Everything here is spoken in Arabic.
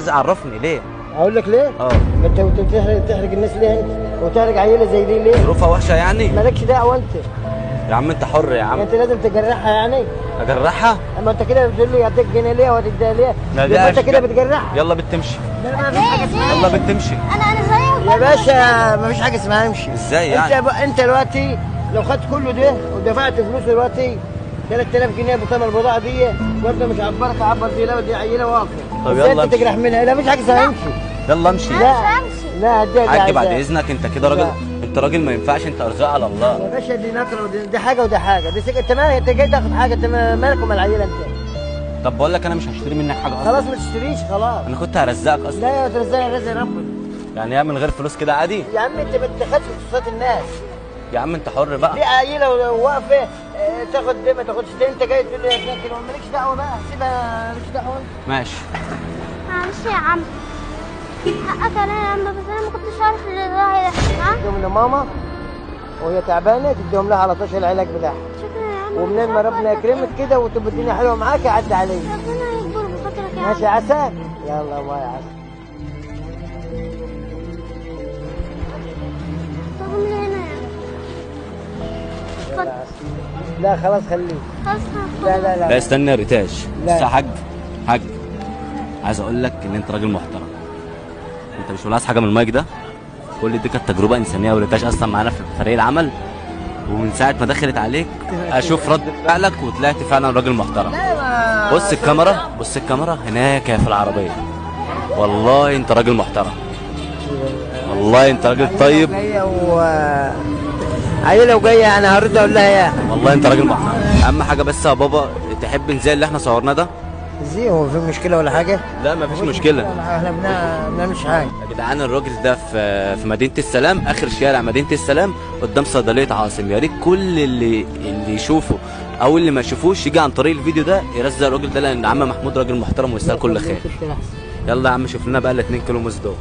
عايز عرفني ليه؟ اقول لك ليه؟ انت تحرج الناس ليه انت؟ وتحرج عيله زي دي ليه؟ ظروفها وحشه يعني؟ مالكش دعوه انت. يا عم انت حر يا عم. انت لازم تجرحها يعني؟ اجرحها؟ اما انت كده بتقول لي هديك جنيه ليه وهتديها ليه؟ يبقى انت كده بتجرحها. يلا بتمشي. لا ما فيش حاجه اسمها يلا بتمشي. انا زيك يا باشا، ما فيش حاجه اسمها امشي. ازاي يعني؟ انت دلوقتي لو خدت كله ده ودفعت فلوس دلوقتي 3000 جنيه بثمن البضاعه دي، وانت مش عبرك عبر دي، لا دي عيله واقفه. طب ازاي يلا انت تجرح منها؟ لا مفيش حاجه اسمها امشي. يلا امشي. لا هديها حاج بعد اذنك، انت كده راجل، انت راجل ما ينفعش، انت ارزاق على الله يا باشا. دي نكره ودي حاجه وده حاجه، دي انت مالك؟ انت جاي تاخد حاجه، انت مالك ومال العيله انت؟ طب بقول لك انا مش هشتري منك حاجه اصلا. خلاص ما تشتريش خلاص. انا كنت هرزقك اصلا. لا يا ترزقني رزق ربنا. يعني ايه من غير فلوس كده عادي؟ يا عم انت ما تدخلش في خصوصات الناس. يا عم انت حر بقى. دي عيله واقفه تاخد دي ما تاخدش دي، انت جاي تقول لي 2 كيلو، مالكش دعوه بقى، سيبها مالكش دعوه. ماشي. معلش يا عم، حقك عليا يا عم، بس انا ما كنتش عارف اللي راعي ده. ها؟ تديهم لماما وهي تعبانه، تديهم لها على طول العلاج بتاعها. شكرا يا عم. ومنين ما ربنا يكرمك كده وتبقى الدنيا حلوه معاك عدي عليا. ربنا يكبر بخاطرك يا عم. ماشي يا عسل. يلا باي يا عسل. طب من هنا يا عم. اتفضل. لا خلاص خليه. خلاص لا لا استنى يا ريتاج. لا. بس يا حاج عايز اقول لك ان انت راجل محترم. انت مش ملاحظ حاجه من المايك ده؟ كل دي كانت تجربه انسانيه، وريتاج اصلا معانا في فريق العمل، ومن ساعه ما دخلت عليك اشوف رد فعلك وطلعت فعلا راجل محترم. بص الكاميرا، بص الكاميرا هناك في العربيه. والله انت راجل محترم، والله انت راجل طيب. عيله وجايه انا هرد اقول لها يا والله انت راجل محترم. اهم حاجه بس يا بابا، تحب نزل اللي احنا صورناه ده؟ ازاي؟ هو في مشكله ولا حاجه؟ لا مفيش مشكله. احنا بنعملش حاجه يا جدعان الراجل ده في مدينه السلام، اخر شارع مدينه السلام قدام صيدليه عاصم. يا ريت كل اللي يشوفه او اللي ما يشوفوش يجي عن طريق الفيديو ده يرزق الراجل ده، لان عم محمود راجل محترم ويستاهل كل خير. يلا يا عم شوف لنا بقى ال 2 كيلو موز دول.